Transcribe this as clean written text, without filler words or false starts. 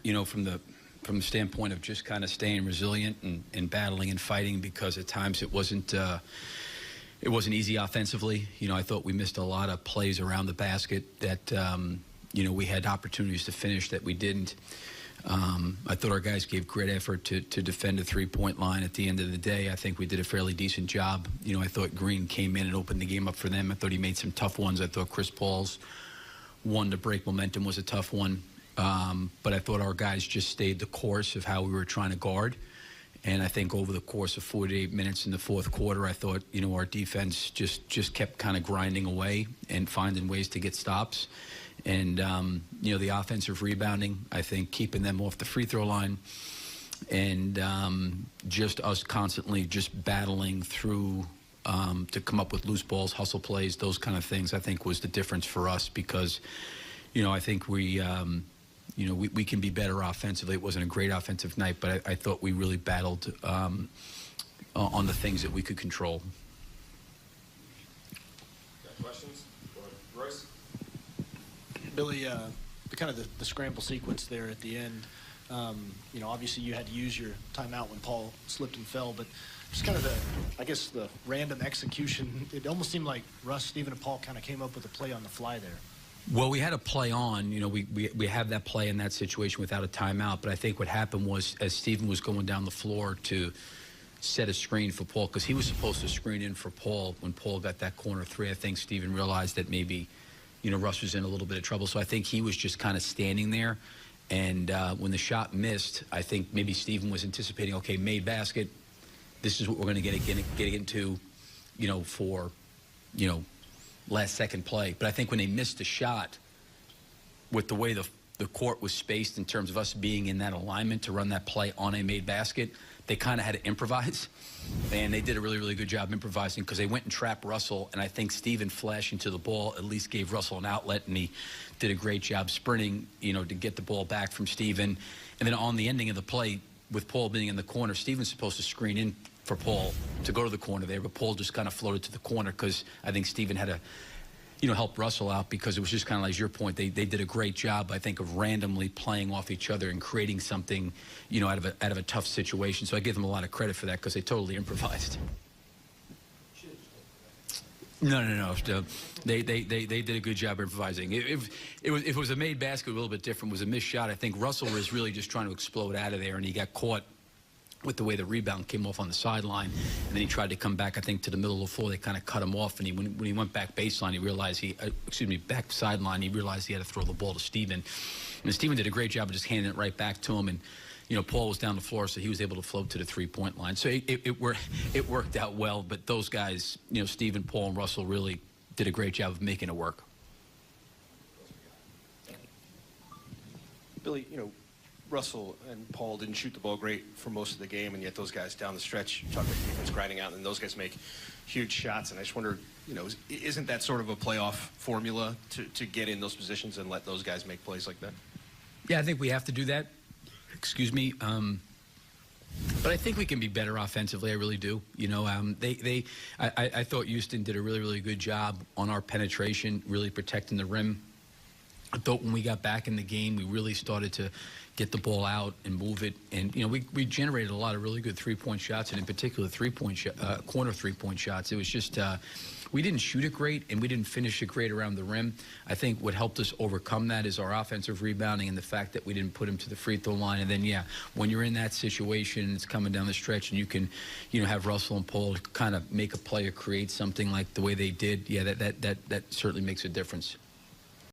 You know, from the standpoint of just kind of staying resilient and battling and fighting, because at times it wasn't easy offensively. You know, I thought we missed a lot of plays around the basket that you know, we had opportunities to finish that we didn't. I thought our guys gave great effort to defend a three-point line at the end of the day. I think we did a fairly decent job. You know, I thought Green came in and opened the game up for them. I thought he made some tough ones. I thought Chris Paul's one to break momentum was a tough one. But I thought our guys just stayed the course of how we were trying to guard. And I think over the course of 48 minutes in the fourth quarter, I thought, you know, our defense just kept kind of grinding away and finding ways to get stops. And, you know, the offensive rebounding, I think keeping them off the free throw line, and just us constantly just battling through to come up with loose balls, hustle plays, those kind of things, I think was the difference for us. Because, you know, I think we can be better offensively. It wasn't a great offensive night, but I thought we really battled on the things that we could control. Got questions? Royce? Billy, the scramble sequence there at the end, you know, obviously you had to use your timeout when Paul slipped and fell, but just kind of the random execution. It almost seemed like Russ, Stephen, and Paul kind of came up with a play on the fly there. Well, we had a play on. You know, we have that play in that situation without a timeout. But I think what happened was, as Stephen was going down the floor to set a screen for Paul, because he was supposed to screen in for Paul when Paul got that corner three, I think Stephen realized that maybe, you know, Russ was in a little bit of trouble. So I think he was just kind of standing there. And when the shot missed, I think maybe Stephen was anticipating, okay, made basket. This is what we're going to get into, you know, for, you know, last second play. But I think when they missed the shot, with the way the court was spaced in terms of us being in that alignment to run that play on a made basket, they kind of had to improvise. And they did a really, really good job improvising, because they went and trapped Russell. And I think Stephen flashing to the ball at least gave Russell an outlet, and he did a great job sprinting, you know, to get the ball back from Stephen. And then on the ending of the play, with Paul being in the corner, Stephen's supposed to screen in for Paul to go to the corner there, but Paul just kind of floated to the corner, because I think Stephen had to, you know, help Russell out, because it was just kind of like your point. They did a great job, I think, of randomly playing off each other and creating something, you know, out of a tough situation. So I give them a lot of credit for that, because they totally improvised. No. They did a good job improvising. If it was a made basket, a little bit different. It was a missed shot. I think Russell was really just trying to explode out of there, and he got caught with the way the rebound came off on the sideline, and then he tried to come back, I think, to the middle of the floor. They kind of cut him off, and when he went back baseline, he realized back sideline, he realized he had to throw the ball to Stephen. And Stephen did a great job of just handing it right back to him, and, you know, Paul was down the floor, so he was able to float to the three-point line. So it worked out well, but those guys, you know, Stephen, Paul, and Russell really did a great job of making it work. Billy, you know, Russell and Paul didn't shoot the ball great for most of the game, and yet those guys down the stretch, you talk about defense grinding out, and those guys make huge shots. And I just wonder, you know, isn't that sort of a playoff formula to get in those positions and let those guys make plays like that? Yeah, I think we have to do that. Excuse me. But I think we can be better offensively. I really do. You know, I thought Houston did a really, really good job on our penetration, really protecting the rim. I thought when we got back in the game, we really started to get the ball out and move it. And, you know, we generated a lot of really good three-point shots, and in particular corner three-point shots. It was just we didn't shoot it great, and we didn't finish it great around the rim. I think what helped us overcome that is our offensive rebounding and the fact that we didn't put him to the free throw line. And then, yeah, when you're in that situation and it's coming down the stretch and you can, you know, have Russell and Paul kind of make a play or create something like the way they did, yeah, that certainly makes a difference.